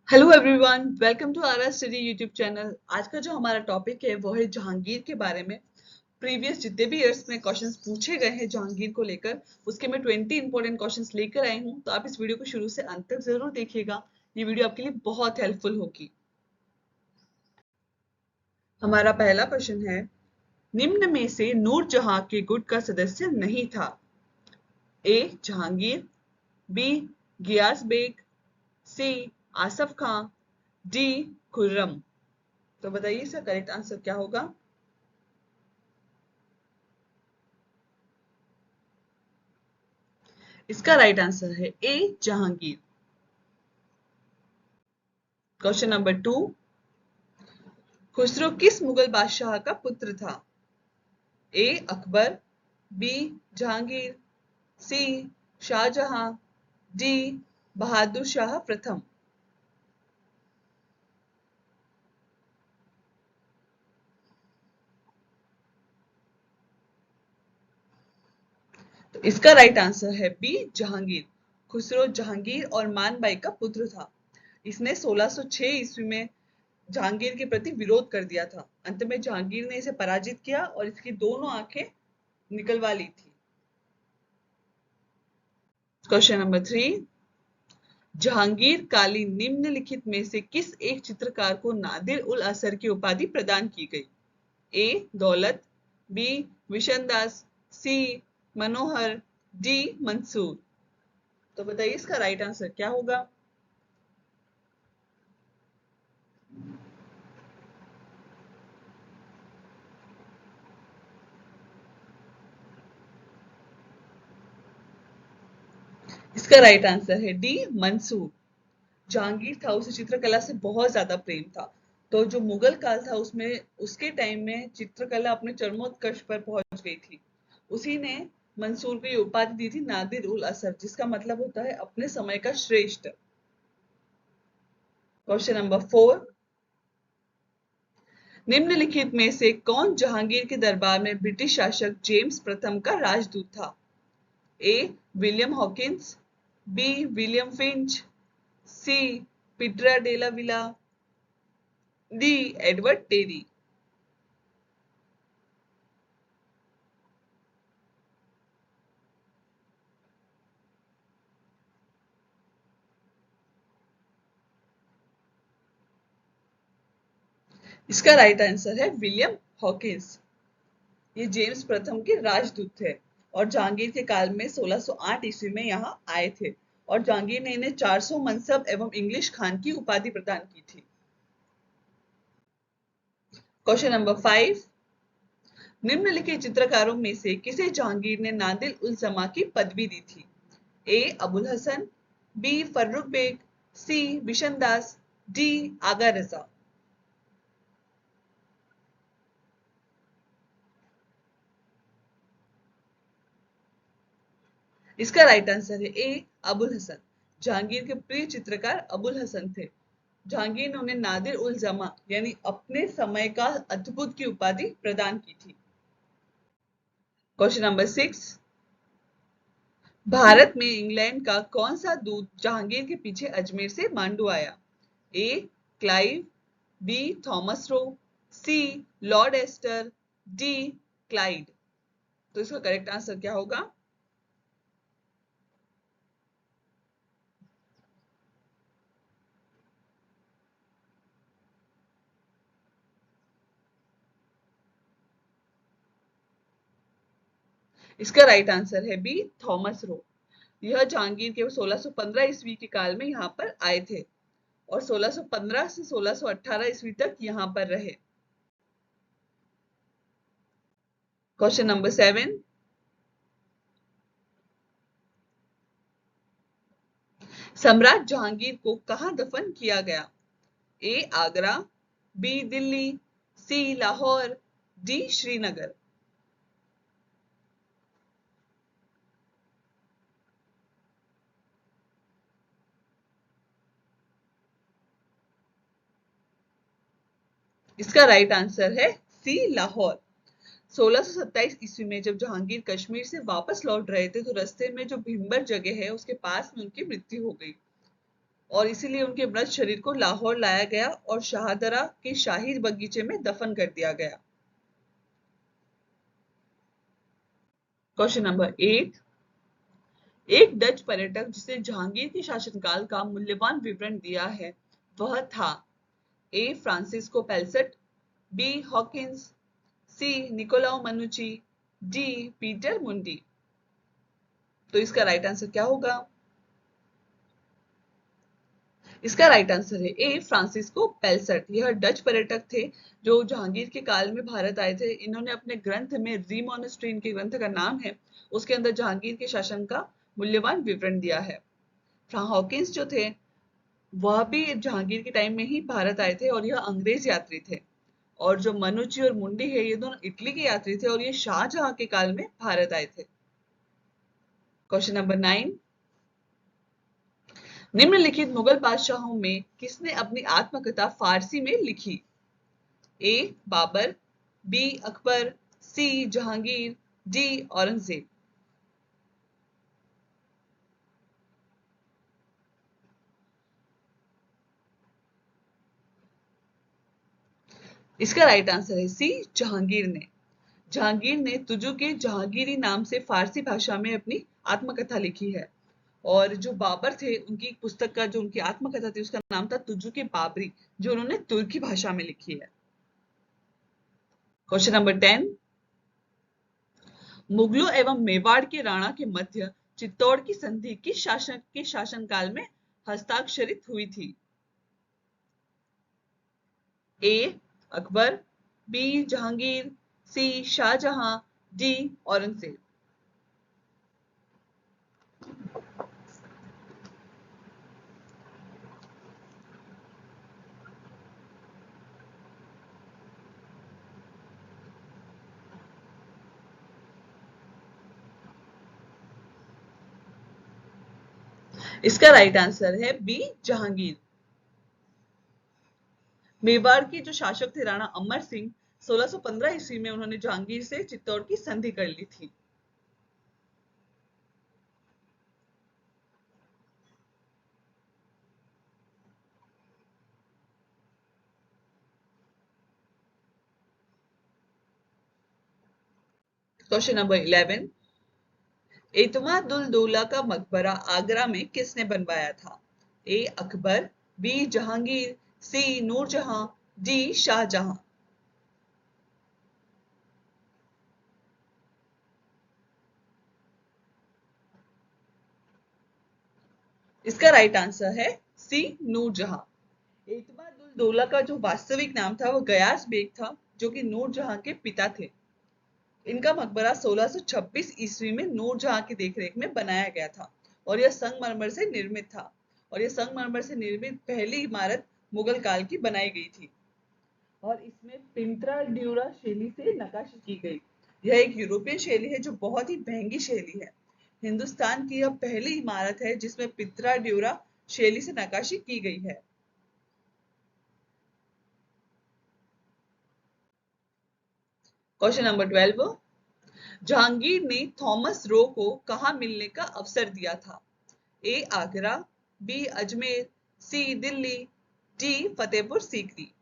Hello everyone, welcome to R study YouTube channel. आज का जो हमारा टॉपिक है वो है जहांगीर के बारे में। प्रीवियस जितने भी ईयर्स में क्वेश्चंस पूछे गए हैं जहांगीर को लेकर, उसके मैं 20 इंपॉर्टेंट क्वेश्चंस लेकर आई हूँ। तो आप इस वीडियो को शुरू से अंत तक जरूर देखिएगा, ये वीडियो आपके लिए बहुत हेल्पफुल होगी। हमारा पहला क्वेश्चन है, निम्न में से नूरजहां के गुट का सदस्य नहीं था। ए जहांगीर, बी गियास बेग, सी आसफ खां, डी खुर्रम। तो बताइए इसका करेक्ट आंसर क्या होगा। इसका राइट आंसर है ए जहांगीर। क्वेश्चन नंबर 2, खुसरो किस मुगल बादशाह का पुत्र था। ए अकबर, बी जहांगीर, सी शाहजहां, डी बहादुर शाह प्रथम। तो इसका राइट आंसर है बी जहांगीर। खुसरो जहांगीर और मानबाई का पुत्र था। इसने 1606 ईस्वी में जहांगीर के प्रति विरोध कर दिया था। अंत में जहांगीर ने इसे पराजित किया और इसकी दोनों आंखें निकलवा ली थी। क्वेश्चन नंबर 3, जहांगीर काली निम्नलिखित में से किस एक चित्रकार को नादिर उल असर की उपाधि प्रदान की गई। ए दौलत, बी विशन दास, सी मनोहर, डी मंसूर। तो बताइए इसका राइट आंसर क्या होगा। इसका राइट आंसर है डी मंसूर। जहांगीर था, उसे चित्रकला से बहुत ज्यादा प्रेम था। तो जो मुगल काल था उसमें उसके टाइम में चित्रकला अपने चरमोत्कर्ष पर पहुंच गई थी। उसी ने मंसूर को ये उपाधि दी थी नादिर उल असर, जिसका मतलब होता है अपने समय का श्रेष्ठ। क्वेश्चन नंबर 4, निम्नलिखित में से कौन जहांगीर के दरबार में ब्रिटिश शासक जेम्स प्रथम का राजदूत था। A William Hawkins, B William Finch, C पीटरा डेला विला, डी एडवर्ड टेरी। इसका राइट आंसर है विलियम हॉकिंस। ये जेम्स प्रथम के राजदूत थे और जहांगीर के काल में 1608 ईस्वी में यहाँ आए थे। और जहांगीर ने इन्हें 400 मनसब एवं इंग्लिश खान की उपाधि प्रदान की थी। क्वेश्चन नंबर 5, निम्नलिखित चित्रकारों में से किसे जहांगीर ने नादिर उल जमा की पदवी दी थी। ए अबुल हसन, बी फर्रुख बेग, सी बिशन दास, डी आगा रजा। इसका राइट आंसर है ए अबुल हसन। जहांगीर के प्रिय चित्रकार अबुल हसन थे। जहांगीर ने उन्हें नादिर उल जमा यानी अपने समय का अद्भुत की उपाधि प्रदान की थी। क्वेश्चन नंबर 6, भारत में इंग्लैंड का कौन सा दूत जहांगीर के पीछे अजमेर से मांडू आया। ए क्लाइव, बी थॉमस रो, सी लॉर्ड एस्टर, डी क्लाइड। तो इसका करेक्ट आंसर क्या होगा। इसका राइट आंसर है बी थॉमस रो। यह जहांगीर के 1615 ईस्वी के काल में यहाँ पर आए थे और 1615 से 1618 ईस्वी तक यहाँ पर रहे। क्वेश्चन नंबर 7, सम्राट जहांगीर को कहाँ दफन किया गया। ए आगरा, बी दिल्ली, सी लाहौर, डी श्रीनगर। इसका राइट आंसर है सी लाहौर। 1627 ईस्वी में जब जहांगीर कश्मीर से वापस लौट रहे थे तो रास्ते में जो भिम्बर जगह है उसके पास में उनकी मृत्यु हो गई। और इसीलिए उनके मृत शरीर को लाहौर लाया गया और शाहदरा के शाही बगीचे में दफन कर दिया गया। क्वेश्चन नंबर 8, एक डच पर्यटक जिसे जहांगीर के शासनकाल का मूल्यवान विवरण दिया है वह था ए फ्रांसिस्को पेल्सट, बी हॉकिंस, सी निकोलाउ मनुची, डी पीटर मुंडी। तो इसका राइट आंसर क्या होगा? इसका राइट आंसर है ए फ्रांसिस्को पेल्सट। यह डच पर्यटक थे जो जहांगीर के काल में भारत आए थे। इन्होंने अपने ग्रंथ में, री मॉनेस्ट्री इनके ग्रंथ का नाम है, उसके अंदर जहांगीर के शासन का मूल्यवान विवरण दिया है। हॉकिंस जो थे वह भी जहांगीर के टाइम में ही भारत आए थे और यह अंग्रेज यात्री थे। और जो मनुची और मुंडी है ये दोनों इटली के यात्री थे और ये शाहजहां के काल में भारत आए थे। क्वेश्चन नंबर 9, निम्नलिखित मुगल बादशाहों में किसने अपनी आत्मकथा फारसी में लिखी? ए बाबर, बी अकबर, सी जहांगीर, डी औरंगजेब। इसका राइट आंसर है सी जहांगीर ने। जहांगीर ने तुजु के जहांगीरी नाम से फारसी भाषा में अपनी आत्मकथा लिखी है। और जो बाबर थे उनकी पुस्तक का जो उनकी आत्मकथा थी उसका नाम था तुजु के बाबरी, जो उन्होंने तुर्की भाषा में लिखी है। क्वेश्चन नंबर 10, मुगलों एवं मेवाड़ के राणा के मध्य चित्तौड़ की संधि किस शासक के शासनकाल में हस्ताक्षरित हुई थी? ए अकबर, बी जहांगीर, सी शाहजहां, डी औरंगजेब। इसका राइट आंसर है बी जहांगीर। मेवाड़ के जो शासक थे राणा अमर सिंह, 1615 ईस्वी में उन्होंने जहांगीर से चित्तौड़ की संधि कर ली थी। क्वेश्चन नंबर 11, एतमादुल-दौला का मकबरा आगरा में किसने बनवाया था? ए अकबर, बी जहांगीर, सी नूरजहां, डी शाहजहां। इसका राइट आंसर है सी नूरजहां। एतमादुल-दौला का जो वास्तविक नाम था वो गयास बेग था, जो कि नूरजहां के पिता थे। इनका मकबरा 1626 ईस्वी में नूरजहां की देखरेख में बनाया गया था और यह संगमरमर से निर्मित था। और यह संगमरमर से निर्मित पहली इमारत मुगल काल की बनाई गई थी और इसमें पिंत्रा ड्यूरा शैली से नक्काशी की गई। यह एक यूरोपियन शैली है जो बहुत ही महंगी शैली है। हिंदुस्तान की यह पहली इमारत है जिसमें पिंत्रा ड्यूरा शैली से नक्काशी की गई है। क्वेश्चन नंबर 12, जहांगीर ने थॉमस रो को कहां मिलने का अवसर दिया था? ए आगरा, बी अजमेर, सी दिल्ली, डी फतेहपुर सीकरी।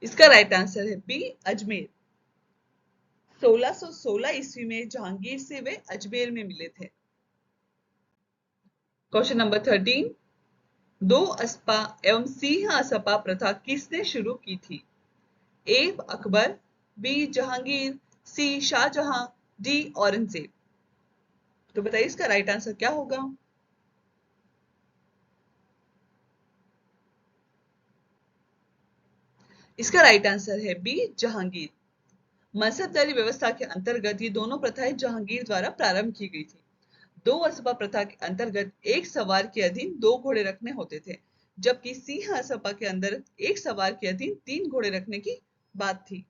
इसका राइट आंसर है बी अजमेर। 1616 ईस्वी में जहांगीर से वे अजमेर में मिले थे। क्वेश्चन नंबर 13, दो अस्पा एवं सिंह असपा प्रथा किसने शुरू की थी? ए अकबर, बी जहांगीर, सी शाहजहां, डी औरंगजेब। तो बताइए इसका राइट आंसर क्या होगा? इसका राइट आंसर है बी जहांगीर। मसबदारी व्यवस्था के अंतर्गत ये दोनों प्रथाएं जहांगीर द्वारा प्रारंभ की गई थी। दो असपा प्रथा के अंतर्गत एक सवार के अधीन दो घोड़े रखने होते थे, जबकि सिंह असपा के अंदर एक सवार के अधीन तीन घोड़े रखने की बात थी।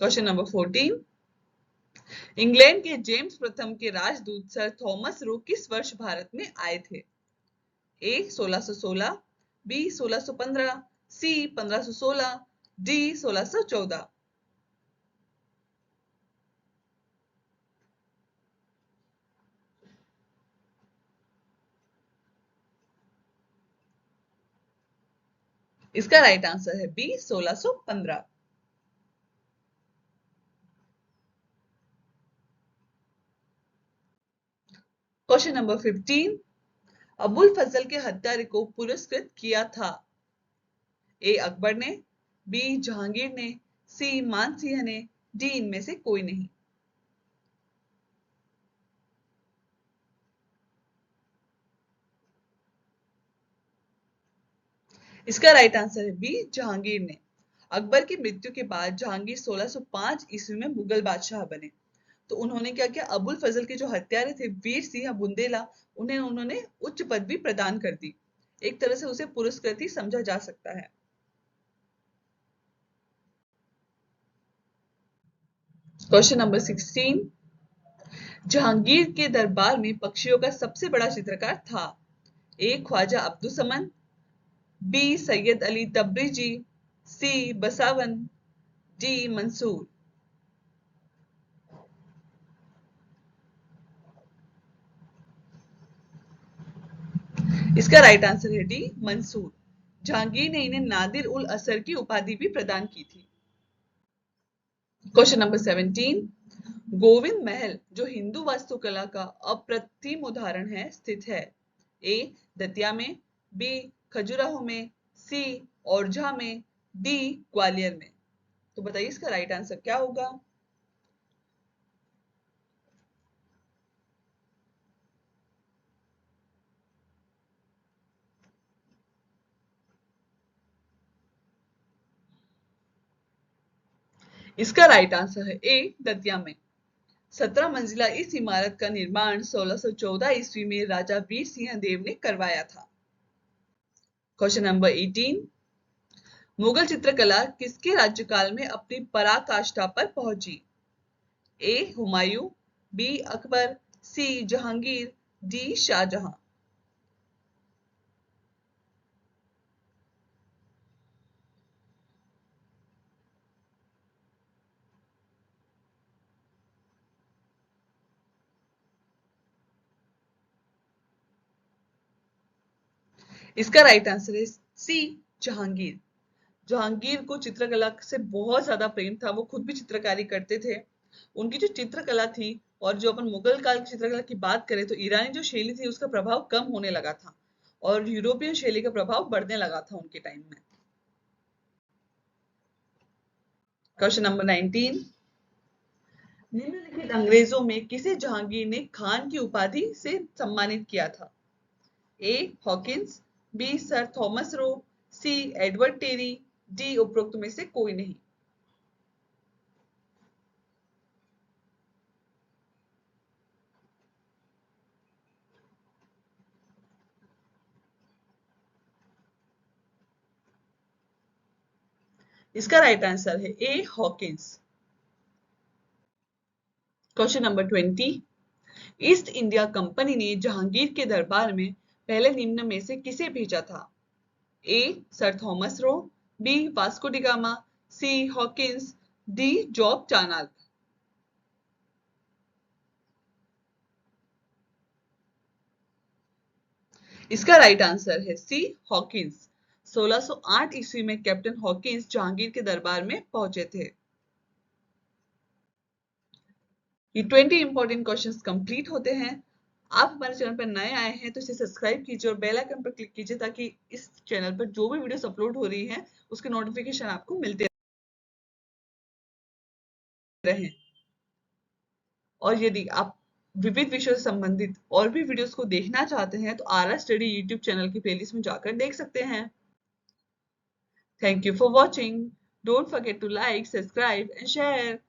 क्वेश्चन नंबर 14, इंग्लैंड के जेम्स प्रथम के राजदूत सर थॉमस रो किस वर्ष भारत में आए थे? ए 1616, बी 1615, सी 1516, डी 1614। इसका राइट आंसर है बी 1615। क्वेश्चन नंबर 15, अबुल फजल के हत्यारे को पुरस्कृत किया था? ए अकबर ने, बी जहांगीर ने, सी मानसिंह ने, डी इनमें से कोई नहीं। इसका राइट आंसर है बी जहांगीर ने। अकबर की मृत्यु के बाद जहांगीर 1605 ईस्वी में मुगल बादशाह बने। तो उन्होंने क्या किया, अबुल फजल के जो हत्यारे थे वीर सिंह बुंदेला, उन्हें उन्होंने उच्च पदवी प्रदान कर दी। एक तरह से उसे पुरस्कृत ही समझा जा सकता है। क्वेश्चन नंबर 16, जहांगीर के दरबार में पक्षियों का सबसे बड़ा चित्रकार था? ए ख्वाजा अब्दुसमद, बी सैयद अली तब्रिजी, सी बसावन, डी मंसूर। इसका राइट आंसर है डी मंसूर। जहांगीर ने इन्हें नादिर उल असर की उपाधि भी प्रदान की थी। क्वेश्चन नंबर 17, गोविंद महल जो हिंदू वास्तुकला का अप्रतिम उदाहरण है स्थित है? ए दतिया में, बी खजुराहो में, सी औरछा में, डी ग्वालियर में। तो बताइए इसका राइट आंसर क्या होगा? इसका राइट आंसर है ए दतिया में। 17 मंजिला इस इमारत का निर्माण 1614 ईस्वी में राजा वीर सिंह देव ने करवाया था। क्वेश्चन नंबर 18, मुगल चित्रकला किसके राज्यकाल में अपनी पराकाष्ठा पर पहुंची? ए हुमायूं, बी अकबर, सी जहांगीर, डी शाहजहां। इसका राइट आंसर है सी जहांगीर। जहांगीर को चित्रकला से बहुत ज्यादा प्रेम था, वो खुद भी चित्रकारी करते थे। उनकी जो चित्रकला थी, और जो अपन मुगल काल की चित्रकला की बात करें तो ईरानी जो शैली थी उसका प्रभाव कम होने लगा था और यूरोपियन शैली का प्रभाव बढ़ने लगा था उनके टाइम में। क्वेश्चन नंबर 19, निम्नलिखित अंग्रेजों में किसे जहांगीर ने खान की उपाधि से सम्मानित किया था? A Hawkins, B sir Thomas Roe, C Edward Terry, D उपरोक्त में से कोई नहीं। इसका राइट आंसर है A Hawkins. Question number 20, East India Company ने जहांगीर के दरबार में पहले निम्न में से किसे भेजा था? A sir Thomas Roe, B Vasco da Gama, C Hawkins, D Job Charnock. इसका राइट आंसर है सी हॉकिंस। 1608 ईस्वी में कैप्टन हॉकिंस जहांगीर के दरबार में पहुंचे थे। ये 20 इंपॉर्टेंट क्वेश्चंस कंप्लीट होते हैं। आप हमारे चैनल पर नए आए हैं तो इसे सब्सक्राइब कीजिए और बेल आइकन पर क्लिक कीजिए ताकि इस चैनल पर जो भी वीडियोस अपलोड हो रही हैं उसके नोटिफिकेशन आपको मिलते रहें। और यदि आप विविध विषयों से संबंधित और भी वीडियोस को देखना चाहते हैं तो आर स्टडी यूट्यूब चैनल की प्लेलिस्ट में जाकर देख सकते हैं। Thank you for watching. Don't forget to like, subscribe and share.